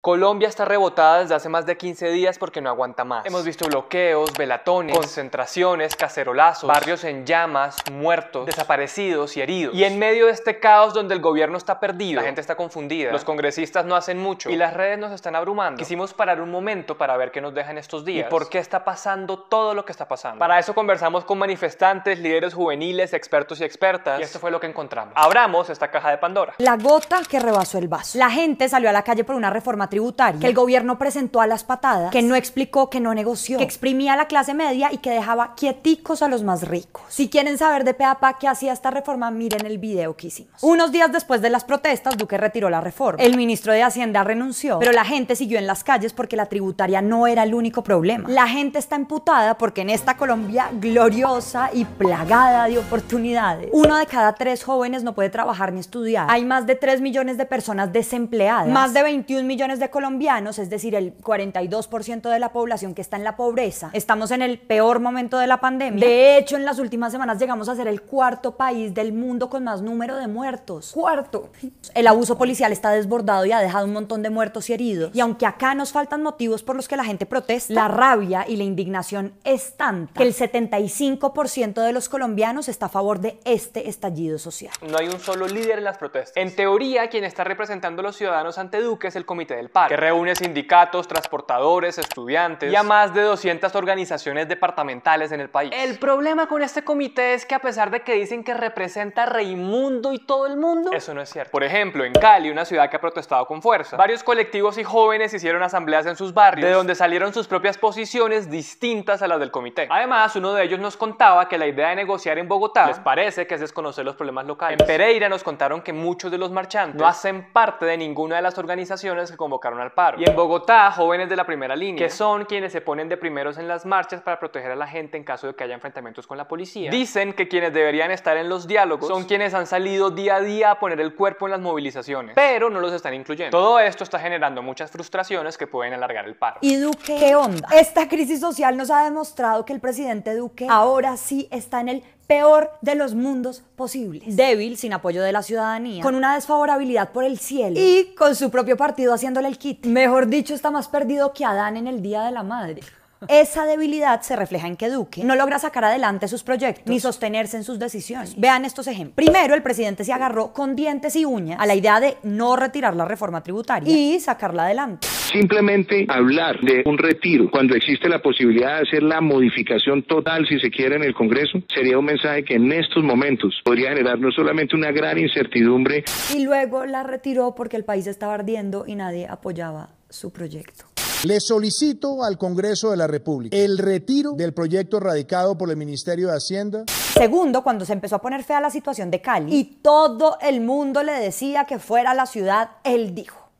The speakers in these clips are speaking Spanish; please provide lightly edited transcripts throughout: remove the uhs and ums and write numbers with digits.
Colombia está rebotada desde hace más de 15 días porque no aguanta más. Hemos visto bloqueos, velatones, concentraciones, cacerolazos, barrios en llamas, muertos, desaparecidos y heridos. Y en medio de este caos donde el gobierno está perdido, la gente está confundida, los congresistas no hacen mucho y las redes nos están abrumando, quisimos parar un momento para ver qué nos dejan estos días y por qué está pasando todo lo que está pasando. Para eso conversamos con manifestantes, líderes juveniles, expertos y expertas, y esto fue lo que encontramos. Abramos esta caja de Pandora. La gota que rebasó el vaso. La gente salió a la calle por una reforma tributaria que el gobierno presentó a las patadas, que no explicó, que no negoció, que exprimía a la clase media y que dejaba quieticos a los más ricos. Si quieren saber de pe a pa qué hacía esta reforma, miren el video que hicimos. Unos días después de las protestas, Duque retiró la reforma. El ministro de Hacienda renunció, pero la gente siguió en las calles porque la tributaria no era el único problema. La gente está emputada porque en esta Colombia gloriosa y plagada de oportunidades, 1 de cada 3 jóvenes no puede trabajar ni estudiar. Hay más de 3 millones de personas desempleadas, más de 21 millones de colombianos, es decir, el 42% de la población que está en la pobreza. Estamos en el peor momento de la pandemia. De hecho, en las últimas semanas llegamos a ser el 4.º país del mundo con más número de muertos. ¡Cuarto! El abuso policial está desbordado y ha dejado un montón de muertos y heridos. Y aunque acá nos faltan motivos por los que la gente protesta, la rabia y la indignación es tanta que el 75% de los colombianos está a favor de este estallido social. No hay un solo líder en las protestas. En teoría, quien está representando a los ciudadanos ante Duque es el Comité del Paro, que reúne sindicatos, transportadores, estudiantes y a más de 200 organizaciones departamentales en el país. El problema con este comité es que a pesar de que dicen que representa a Raimundo y todo el mundo, eso no es cierto. Por ejemplo, en Cali, una ciudad que ha protestado con fuerza, varios colectivos y jóvenes hicieron asambleas en sus barrios, de donde salieron sus propias posiciones distintas a las del comité. Además, uno de ellos nos contaba que la idea de negociar en Bogotá les parece que es desconocer los problemas locales. En Pereira nos contaron que muchos de los marchantes no hacen parte de ninguna de las organizaciones que convocaron al paro. Y en Bogotá, jóvenes de la primera línea, que son quienes se ponen de primeros en las marchas para proteger a la gente en caso de que haya enfrentamientos con la policía, dicen que quienes deberían estar en los diálogos son quienes han salido día a día a poner el cuerpo en las movilizaciones, pero no los están incluyendo. Todo esto está generando muchas frustraciones que pueden alargar el paro. ¿Y Duque qué onda? Esta crisis social nos ha demostrado que el presidente Duque ahora sí está en el peor de los mundos posibles. Débil, sin apoyo de la ciudadanía, con una desfavorabilidad por el cielo y con su propio partido haciéndole el kit. Mejor dicho, está más perdido que Adán en el Día de la Madre. Esa debilidad se refleja en que Duque no logra sacar adelante sus proyectos ni sostenerse en sus decisiones. Vean estos ejemplos. Primero, el presidente se agarró con dientes y uñas a la idea de no retirar la reforma tributaria y sacarla adelante. Simplemente hablar de un retiro cuando existe la posibilidad de hacer la modificación total, si se quiere, en el Congreso, sería un mensaje que en estos momentos podría generar no solamente una gran incertidumbre. Y luego la retiró porque el país estaba ardiendo y nadie apoyaba su proyecto. Le solicito al Congreso de la República el retiro del proyecto radicado por el Ministerio de Hacienda. Segundo, cuando se empezó a poner fea la situación de Cali y todo el mundo le decía que fuera a la ciudad, él dijo: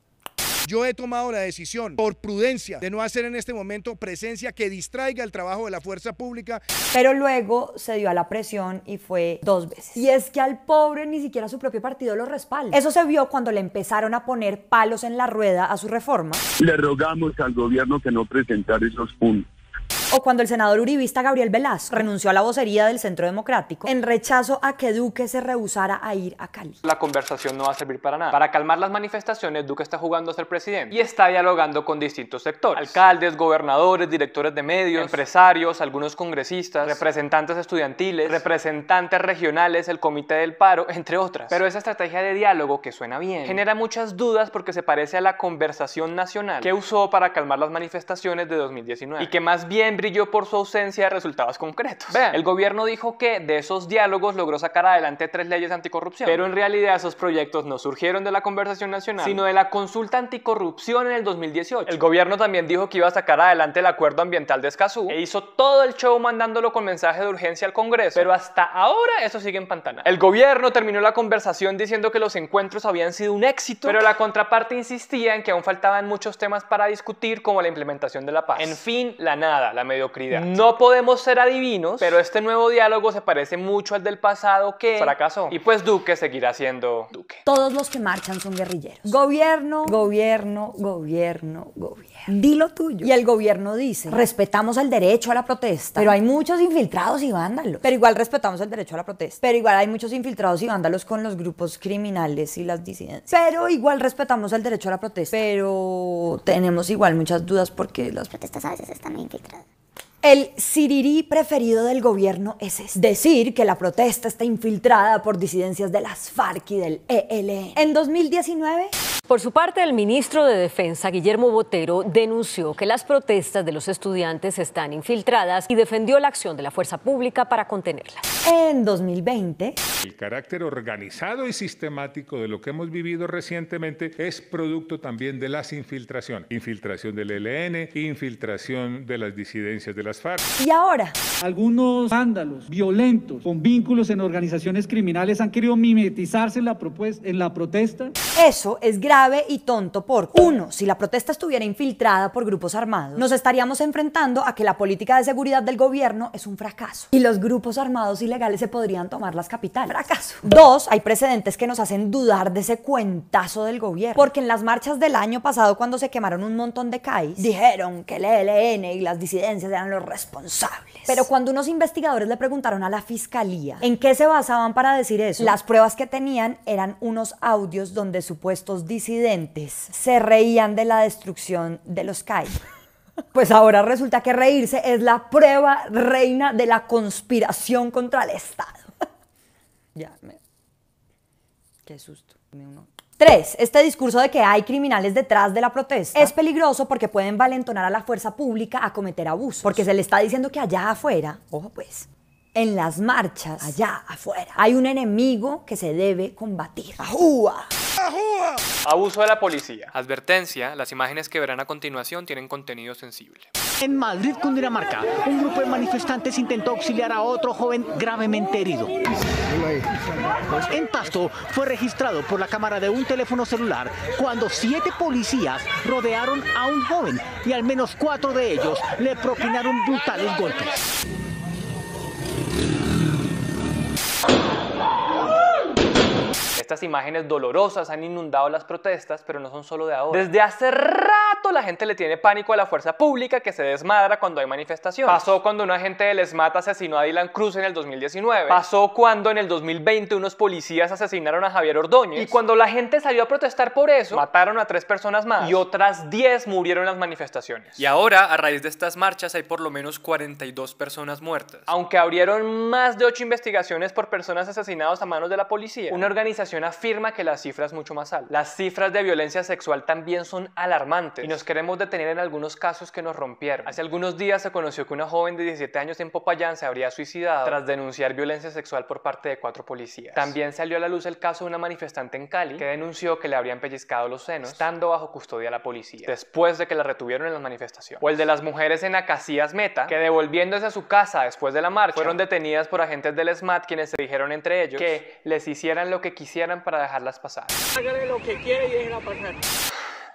Yo he tomado la decisión, por prudencia, de no hacer en este momento presencia que distraiga el trabajo de la fuerza pública. Pero luego se dio a la presión y fue 2 veces. Y es que al pobre ni siquiera su propio partido lo respalda. Eso se vio cuando le empezaron a poner palos en la rueda a su reforma. Le rogamos al gobierno que no presentara esos puntos. O cuando el senador uribista Gabriel Velasco renunció a la vocería del Centro Democrático en rechazo a que Duque se rehusara a ir a Cali. La conversación no va a servir para nada. Para calmar las manifestaciones, Duque está jugando a ser presidente y está dialogando con distintos sectores: alcaldes, gobernadores, directores de medios, empresarios, algunos congresistas, representantes estudiantiles, representantes regionales, el Comité del Paro, entre otras. Pero esa estrategia de diálogo, que suena bien, genera muchas dudas porque se parece a la conversación nacional que usó para calmar las manifestaciones de 2019 y que más bien brilló por su ausencia de resultados concretos. Vean, el gobierno dijo que de esos diálogos logró sacar adelante 3 leyes anticorrupción, pero en realidad esos proyectos no surgieron de la conversación nacional, sino de la consulta anticorrupción en el 2018. El gobierno también dijo que iba a sacar adelante el acuerdo ambiental de Escazú e hizo todo el show mandándolo con mensaje de urgencia al Congreso, pero hasta ahora eso sigue en pantana. El gobierno terminó la conversación diciendo que los encuentros habían sido un éxito, pero la contraparte insistía en que aún faltaban muchos temas para discutir, como la implementación de la paz. En fin, la nada. La mediocridad. No podemos ser adivinos, pero este nuevo diálogo se parece mucho al del pasado que fracasó. Y pues Duque seguirá siendo Duque. Todos los que marchan son guerrilleros. Gobierno, gobierno, gobierno, gobierno. Di lo tuyo. Y el gobierno dice, respetamos el derecho a la protesta, pero hay muchos infiltrados y vándalos. Pero igual respetamos el derecho a la protesta. Pero igual hay muchos infiltrados y vándalos con los grupos criminales y las disidencias. Pero igual respetamos el derecho a la protesta. Pero tenemos igual muchas dudas porque las protestas a veces están muy infiltradas. El sirirí preferido del gobierno es ese. Decir que la protesta está infiltrada por disidencias de las FARC y del ELN. En 2019... Por su parte, el ministro de Defensa, Guillermo Botero, denunció que las protestas de los estudiantes están infiltradas y defendió la acción de la fuerza pública para contenerlas. En 2020... El carácter organizado y sistemático de lo que hemos vivido recientemente es producto también de las infiltraciones. Infiltración del ELN, infiltración de las disidencias de las FARC. Y ahora... Algunos vándalos violentos con vínculos en organizaciones criminales han querido mimetizarse en la protesta. Eso es grave y tonto porque, uno, si la protesta estuviera infiltrada por grupos armados, nos estaríamos enfrentando a que la política de seguridad del gobierno es un fracaso y los grupos armados ilegales se podrían tomar las capitales. Fracaso. Dos, hay precedentes que nos hacen dudar de ese cuentazo del gobierno, porque en las marchas del año pasado, cuando se quemaron un montón de CAIs, dijeron que el ELN y las disidencias eran los responsables. Pero cuando unos investigadores le preguntaron a la fiscalía en qué se basaban para decir eso, las pruebas que tenían eran unos audios donde supuestos disidentes se reían de la destrucción de los CAI. Pues ahora resulta que reírse es la prueba reina de la conspiración contra el Estado. Qué susto. 3. Este discurso de que hay criminales detrás de la protesta es peligroso porque pueden valentonar a la fuerza pública a cometer abusos. Porque se le está diciendo que allá afuera, ojo pues, en las marchas, allá afuera, hay un enemigo que se debe combatir. ¡Ajúa! Abuso de la policía. Advertencia, las imágenes que verán a continuación tienen contenido sensible. En Madrid, Cundinamarca, un grupo de manifestantes intentó auxiliar a otro joven gravemente herido. En Pasto fue registrado por la cámara de un teléfono celular cuando 7 policías rodearon a un joven y al menos 4 de ellos le propinaron brutales golpes. Estas imágenes dolorosas han inundado las protestas, pero no son solo de ahora. Desde hace rato la gente le tiene pánico a la fuerza pública que se desmadra cuando hay manifestaciones. Pasó cuando un agente del SMAT asesinó a Dylan Cruz en el 2019. Pasó cuando en el 2020 unos policías asesinaron a Javier Ordóñez. Y cuando la gente salió a protestar por eso, mataron a 3 personas más y otras 10 murieron en las manifestaciones. Y ahora, a raíz de estas marchas, hay por lo menos 42 personas muertas. Aunque abrieron más de 8 investigaciones por personas asesinadas a manos de la policía, una organización afirma que la cifra es mucho más alta. Las cifras de violencia sexual también son alarmantes y nos queremos detener en algunos casos que nos rompieron. Hace algunos días se conoció que una joven de 17 años en Popayán se habría suicidado tras denunciar violencia sexual por parte de 4 policías. También salió a la luz el caso de una manifestante en Cali que denunció que le habrían pellizcado los senos estando bajo custodia de la policía después de que la retuvieron en las manifestaciones. O el de las mujeres en Acacías Meta que, devolviéndose a su casa después de la marcha, fueron detenidas por agentes del SMAT, quienes se dijeron entre ellos que les hicieran lo que quisieran para dejarlas pasar. Hágale lo que quiera y déjenla pasar.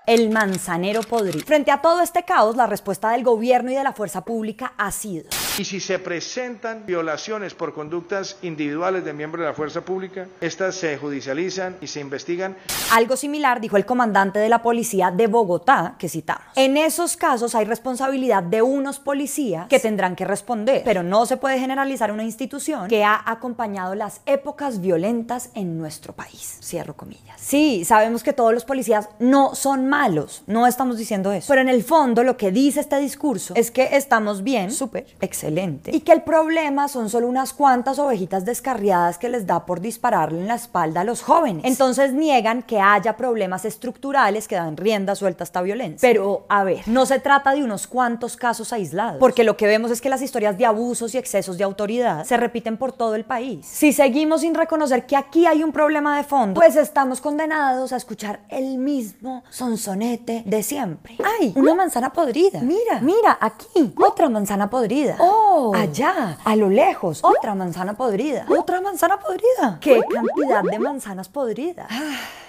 El manzanero podrido. Frente a todo este caos, la respuesta del gobierno y de la fuerza pública ha sido: y si se presentan violaciones por conductas individuales de miembros de la fuerza pública, estas se judicializan y se investigan. Algo similar dijo el comandante de la policía de Bogotá, que citamos. En esos casos hay responsabilidad de unos policías que tendrán que responder, pero no se puede generalizar una institución que ha acompañado las épocas violentas en nuestro país. Cierro comillas. Sí, sabemos que todos los policías no son malos, no estamos diciendo eso, pero en el fondo lo que dice este discurso es que estamos bien, súper, excelente, y que el problema son solo unas cuantas ovejitas descarriadas que les da por dispararle en la espalda a los jóvenes. Entonces niegan que haya problemas estructurales que dan rienda suelta a esta violencia. Pero, a ver, no se trata de unos cuantos casos aislados, porque lo que vemos es que las historias de abusos y excesos de autoridad se repiten por todo el país. Si seguimos sin reconocer que aquí hay un problema de fondo, pues estamos condenados a escuchar el mismo sonsonete de siempre. ¡Ay! Una manzana podrida. Mira, mira, aquí. Otra manzana podrida. ¡Oh! Allá, a lo lejos. Otra manzana podrida. Otra manzana podrida. ¡Qué cantidad de manzanas podridas!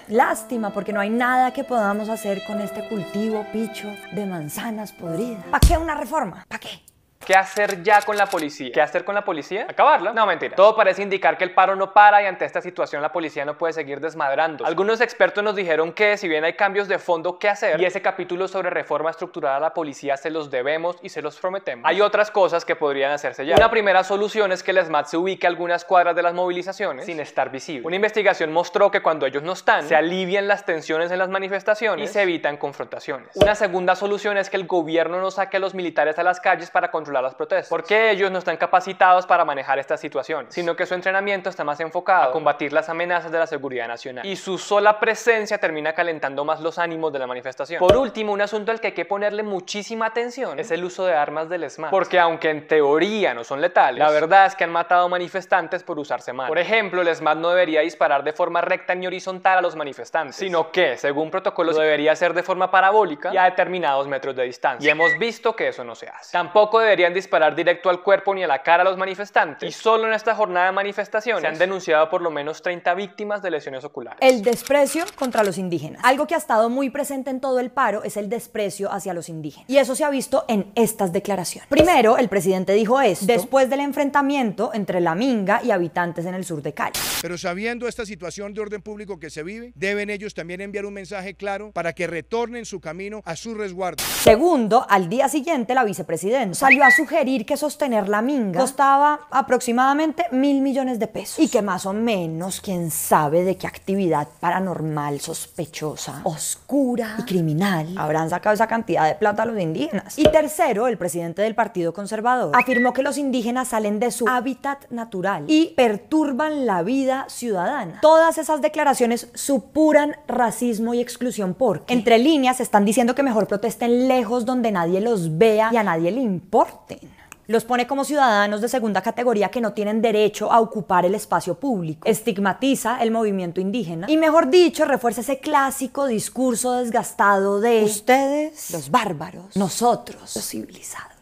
Lástima, porque no hay nada que podamos hacer con este cultivo picho de manzanas podridas. ¿Para qué una reforma? ¿Para qué? ¿Qué hacer ya con la policía? ¿Qué hacer con la policía? ¿Acabarla? No, mentira. Todo parece indicar que el paro no para y ante esta situación la policía no puede seguir desmadrando. Algunos expertos nos dijeron que si bien hay cambios de fondo que hacer, y ese capítulo sobre reforma estructural a la policía se los debemos y se los prometemos, hay otras cosas que podrían hacerse ya. Una primera solución es que el SMAT se ubique a algunas cuadras de las movilizaciones sin estar visible. Una investigación mostró que cuando ellos no están, se alivian las tensiones en las manifestaciones y se evitan confrontaciones. Una segunda solución es que el gobierno no saque a los militares a las calles para controlar las protestas, porque ellos no están capacitados para manejar estas situaciones, sino que su entrenamiento está más enfocado a combatir las amenazas de la seguridad nacional, y su sola presencia termina calentando más los ánimos de la manifestación. Por último, un asunto al que hay que ponerle muchísima atención es el uso de armas del SMAT, porque aunque en teoría no son letales, la verdad es que han matado manifestantes por usarse mal. Por ejemplo, el SMAT no debería disparar de forma recta ni horizontal a los manifestantes, sino que, según protocolos, debería hacer de forma parabólica y a determinados metros de distancia. Y hemos visto que eso no se hace. Tampoco deberían disparar directo al cuerpo ni a la cara a los manifestantes. Y solo en esta jornada de manifestaciones se han denunciado por lo menos 30 víctimas de lesiones oculares. El desprecio contra los indígenas. Algo que ha estado muy presente en todo el paro es el desprecio hacia los indígenas. Y eso se ha visto en estas declaraciones. Primero, el presidente dijo esto después del enfrentamiento entre la Minga y habitantes en el sur de Cali. Pero sabiendo esta situación de orden público que se vive, deben ellos también enviar un mensaje claro para que retornen su camino a su resguardo. Segundo, al día siguiente la vicepresidenta salió a sugerir que sostener la Minga costaba aproximadamente 1.000 millones de pesos y que más o menos quién sabe de qué actividad paranormal, sospechosa, oscura y criminal habrán sacado esa cantidad de plata a los indígenas. Y tercero, el presidente del Partido Conservador afirmó que los indígenas salen de su hábitat natural y perturban la vida ciudadana. Todas esas declaraciones supuran racismo y exclusión porque entre líneas están diciendo que mejor protesten lejos donde nadie los vea y a nadie le importen. Los pone como ciudadanos de segunda categoría que no tienen derecho a ocupar el espacio público. Estigmatiza el movimiento indígena y, mejor dicho, refuerza ese clásico discurso desgastado de ustedes, los bárbaros, nosotros, los civilizados.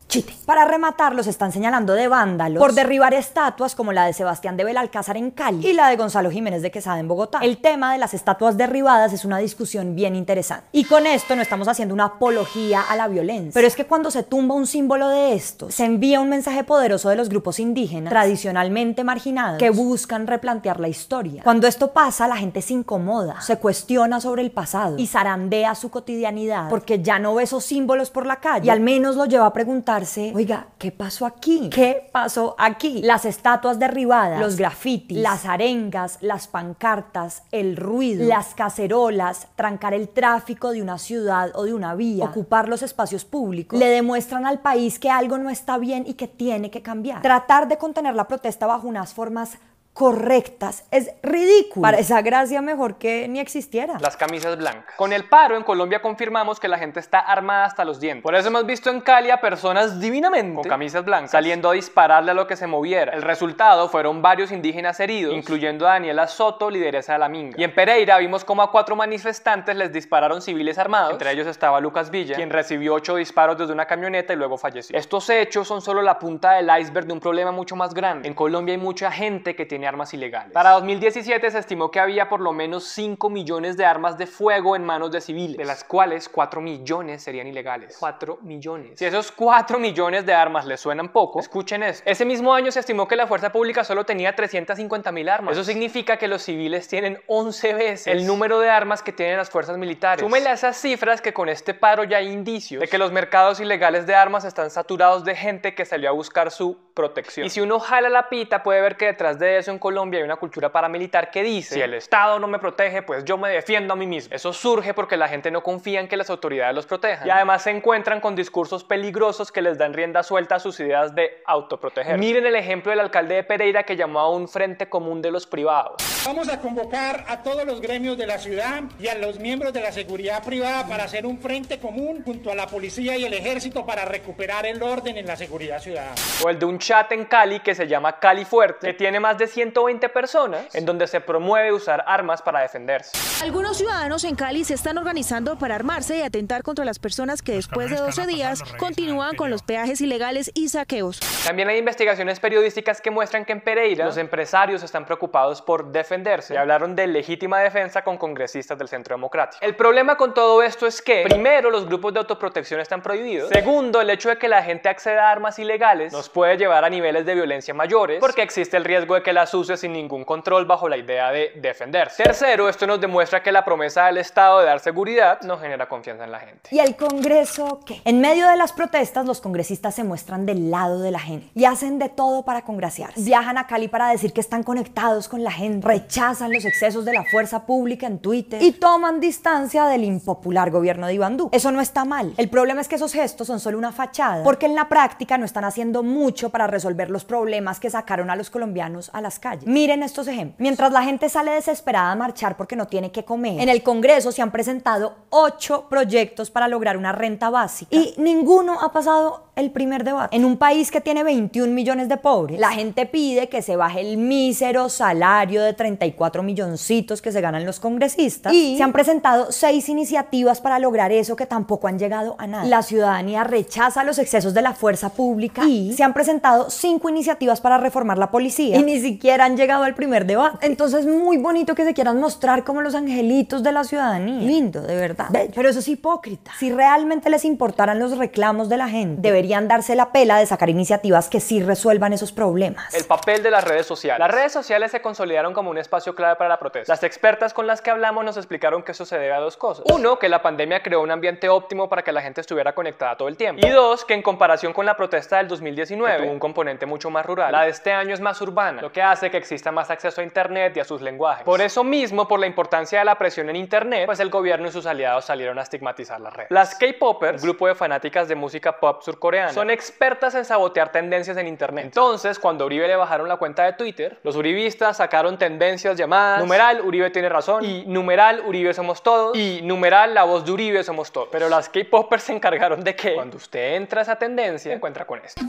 Chite. Para rematar, los están señalando de vándalos por derribar estatuas como la de Sebastián de Belalcázar en Cali y la de Gonzalo Jiménez de Quesada en Bogotá. El tema de las estatuas derribadas es una discusión bien interesante. Y con esto no estamos haciendo una apología a la violencia. Pero es que cuando se tumba un símbolo de estos, se envía un mensaje poderoso de los grupos indígenas tradicionalmente marginados que buscan replantear la historia. Cuando esto pasa, la gente se incomoda, se cuestiona sobre el pasado y zarandea su cotidianidad porque ya no ve esos símbolos por la calle y al menos lo lleva a preguntar: oiga, ¿qué pasó aquí? ¿Qué pasó aquí? Las estatuas derribadas, los grafitis, las arengas, las pancartas, el ruido, las cacerolas, trancar el tráfico de una ciudad o de una vía, ocupar los espacios públicos, le demuestran al país que algo no está bien y que tiene que cambiar. Tratar de contener la protesta bajo unas formas correctas es ridículo. Para esa gracia mejor que ni existiera. Las camisas blancas. Con el paro en Colombia confirmamos que la gente está armada hasta los dientes. Por eso hemos visto en Cali a personas divinamente con camisas blancas saliendo a dispararle a lo que se moviera. El resultado fueron varios indígenas heridos, incluyendo a Daniela Soto, lideresa de la Minga. Y en Pereira vimos como a 4 manifestantes les dispararon civiles armados. Entre ellos estaba Lucas Villa, quien recibió 8 disparos desde una camioneta y luego falleció. Estos hechos son solo la punta del iceberg de un problema mucho más grande. En Colombia hay mucha gente que tiene armas ilegales. Para 2017 se estimó que había por lo menos 5 millones de armas de fuego en manos de civiles, de las cuales 4 millones serían ilegales. 4 millones. Si esos 4 millones de armas les suenan poco, escuchen esto. Ese mismo año se estimó que la fuerza pública solo tenía 350.000 armas. Eso significa que los civiles tienen 11 veces el número de armas que tienen las fuerzas militares. Súmele a esas cifras que con este paro ya hay indicios de que los mercados ilegales de armas están saturados de gente que salió a buscar su protección. Y si uno jala la pita puede ver que detrás de eso en Colombia hay una cultura paramilitar que dice: si el Estado no me protege, pues yo me defiendo a mí mismo. Eso surge porque la gente no confía en que las autoridades los protejan y además se encuentran con discursos peligrosos que les dan rienda suelta a sus ideas de autoproteger. Miren el ejemplo del alcalde de Pereira, que llamó a un frente común de los privados. Vamos a convocar a todos los gremios de la ciudad y a los miembros de la seguridad privada para hacer un frente común junto a la policía y el ejército para recuperar el orden en la seguridad ciudadana. O el de un chat en Cali que se llama Cali Fuerte, que tiene más de 120 personas en donde se promueve usar armas para defenderse. Algunos ciudadanos en Cali se están organizando para armarse y atentar contra las personas que después de 12 días continúan con los peajes ilegales y saqueos. También hay investigaciones periodísticas que muestran que en Pereira los empresarios están preocupados por defenderse y hablaron de legítima defensa con congresistas del Centro Democrático. El problema con todo esto es que, primero, los grupos de autoprotección están prohibidos. Segundo, el hecho de que la gente acceda a armas ilegales nos puede llevar a niveles de violencia mayores porque existe el riesgo de que las use sin ningún control bajo la idea de defenderse. Tercero, esto nos demuestra que la promesa del Estado de dar seguridad no genera confianza en la gente. ¿Y el Congreso qué? En medio de las protestas, los congresistas se muestran del lado de la gente y hacen de todo para congraciarse. Viajan a Cali para decir que están conectados con la gente, rechazan los excesos de la fuerza pública en Twitter y toman distancia del impopular gobierno de Iván Duque. Eso no está mal. El problema es que esos gestos son solo una fachada, porque en la práctica no están haciendo mucho para resolver los problemas que sacaron a los colombianos a las calles. Miren estos ejemplos. Mientras la gente sale desesperada a marchar porque no tiene que comer, en el Congreso se han presentado 8 proyectos para lograr una renta básica y ninguno ha pasado el primer debate. En un país que tiene 21 millones de pobres, la gente pide que se baje el mísero salario de 34 milloncitos que se ganan los congresistas y se han presentado 6 iniciativas para lograr eso que tampoco han llegado a nada. La ciudadanía rechaza los excesos de la fuerza pública y se han presentado 5 iniciativas para reformar la policía y ni siquiera han llegado al primer debate. Entonces, muy bonito que se quieran mostrar como los angelitos de la ciudadanía. Lindo, de verdad. Pero eso es hipócrita. Si realmente les importaran los reclamos de la gente, deberían darse la pela de sacar iniciativas que sí resuelvan esos problemas. El papel de las redes sociales. Las redes sociales se consolidaron como un espacio clave para la protesta. Las expertas con las que hablamos nos explicaron que eso se debe a 2 cosas. 1, que la pandemia creó un ambiente óptimo para que la gente estuviera conectada todo el tiempo. Y 2, que en comparación con la protesta del 2019, que tuvo un componente mucho más rural, la de este año es más urbana, lo que hace que exista más acceso a internet y a sus lenguajes. Por eso mismo, por la importancia de la presión en internet, pues el gobierno y sus aliados salieron a estigmatizar las redes. Las K-popers, grupo de fanáticas de música pop surcoreana, son expertas en sabotear tendencias en internet. Entonces, cuando a Uribe le bajaron la cuenta de Twitter, los uribistas sacaron tendencias llamadas numeral Uribe tiene razón y numeral Uribe somos todos y numeral la voz de Uribe somos todos. Pero las K-popers se encargaron de que cuando usted entra a esa tendencia, se encuentra con esto.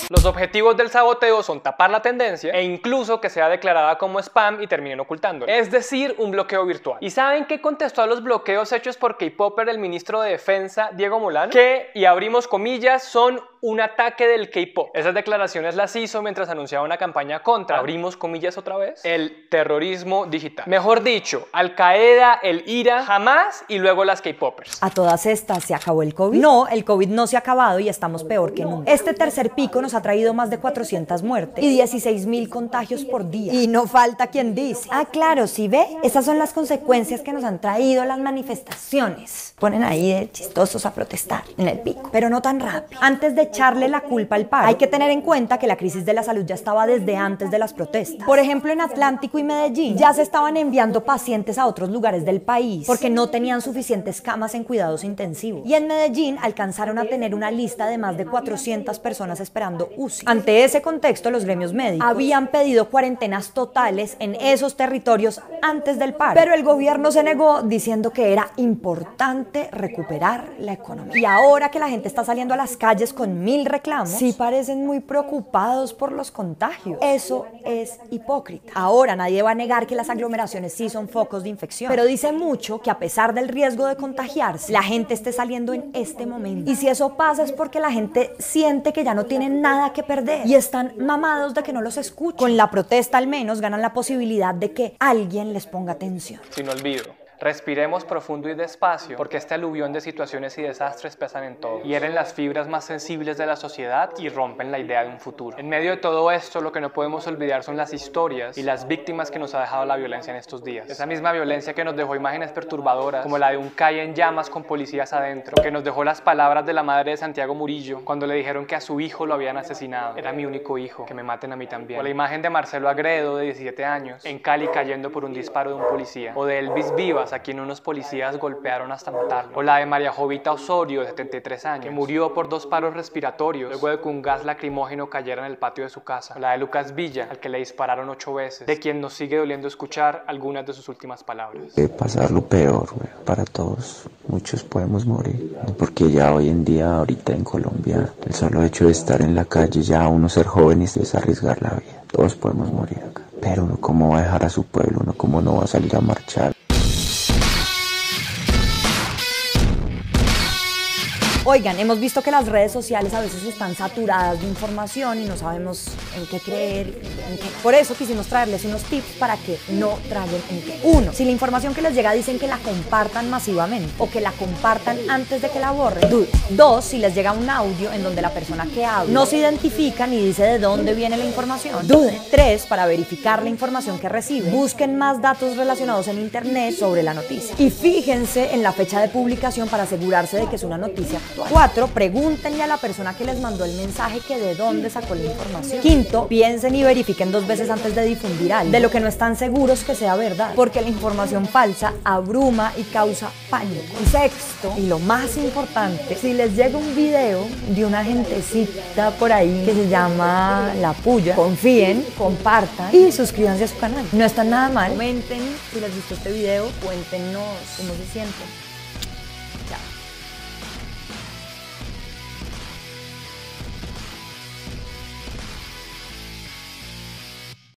Los objetivos del saboteo son tapar la tendencia e incluso que sea declarada como spam y terminen ocultándola. Es decir, un bloqueo virtual. ¿Y saben qué contestó a los bloqueos hechos por K-popper el ministro de Defensa, Diego Molano? Que, y abrimos comillas, son un ataque del K-pop. Esas declaraciones las hizo mientras anunciaba una campaña contra, abrimos comillas otra vez, el terrorismo digital. Mejor dicho, Al Qaeda, el IRA, Hamas y luego las K-popers. ¿A todas estas se acabó el COVID? No, el COVID no se ha acabado y estamos peor que nunca. Este tercer pico nos ha traído más de 400 muertes y 16.000 contagios por día. Y no falta quien dice, ah, claro, ¿sí ve? Esas son las consecuencias que nos han traído las manifestaciones. Ponen ahí de chistosos a protestar en el pico, pero no tan rápido. Antes de echarle la culpa al paro, hay que tener en cuenta que la crisis de la salud ya estaba desde antes de las protestas. Por ejemplo, en Atlántico y Medellín ya se estaban enviando pacientes a otros lugares del país porque no tenían suficientes camas en cuidados intensivos. Y en Medellín alcanzaron a tener una lista de más de 400 personas esperando UCI. Ante ese contexto, los gremios médicos habían pedido cuarentenas totales en esos territorios antes del paro, pero el gobierno se negó diciendo que era importante recuperar la economía. Y ahora que la gente está saliendo a las calles con 1000 reclamos, sí parecen muy preocupados por los contagios. Eso es hipócrita. Ahora nadie va a negar que las aglomeraciones sí son focos de infección, pero dice mucho que a pesar del riesgo de contagiarse, la gente esté saliendo en este momento. Y si eso pasa es porque la gente siente que ya no tienen nada que perder y están mamados de que no los escuchen. Con la protesta al menos ganan la posibilidad de que alguien les ponga atención. Sin olvido. Respiremos profundo y despacio, porque este aluvión de situaciones y desastres pesan en todo, hieren las fibras más sensibles de la sociedad y rompen la idea de un futuro. En medio de todo esto, lo que no podemos olvidar son las historias y las víctimas que nos ha dejado la violencia en estos días. Esa misma violencia que nos dejó imágenes perturbadoras, como la de un CAI en llamas con policías adentro, que nos dejó las palabras de la madre de Santiago Murillo cuando le dijeron que a su hijo lo habían asesinado. Era mi único hijo, que me maten a mí también. O la imagen de Marcelo Agredo, de 17 años, en Cali cayendo por un disparo de un policía. O de Elvis Vivas, Rivas, a quien unos policías golpearon hasta matarlo. O la de María Jovita Osorio, de 73 años, que murió por 2 paros respiratorios luego de que un gas lacrimógeno cayera en el patio de su casa. O la de Lucas Villa, al que le dispararon 8 veces, de quien nos sigue doliendo escuchar algunas de sus últimas palabras. Pasar lo peor, güey, para todos. Muchos podemos morir, porque ya hoy en día, ahorita en Colombia, el solo hecho de estar en la calle, ya uno ser joven es arriesgar la vida. Todos podemos morir acá. Pero uno cómo va a dejar a su pueblo, uno cómo no va a salir a marchar. Oigan, hemos visto que las redes sociales a veces están saturadas de información y no sabemos en qué creer, Por eso quisimos traerles unos tips para que no traguen en qué. 1. Si la información que les llega dicen que la compartan masivamente o que la compartan antes de que la borren, duden. 2. Si les llega un audio en donde la persona que habla no se identifica ni dice de dónde viene la información, duden. 3. Para verificar la información que reciben, busquen más datos relacionados en internet sobre la noticia. Y fíjense en la fecha de publicación para asegurarse de que es una noticia actual. 4. Pregúntenle a la persona que les mandó el mensaje que de dónde sacó la información. 5. Piensen y verifiquen 2 veces antes de difundir algo de lo que no están seguros que sea verdad, porque la información falsa abruma y causa pánico. Y 6. Y lo más importante, si les llega un video de una gentecita por ahí que se llama La Puya, confíen, compartan y suscríbanse a su canal. No está nada mal. Comenten si les gustó este video, cuéntenos cómo se sienten. Chao.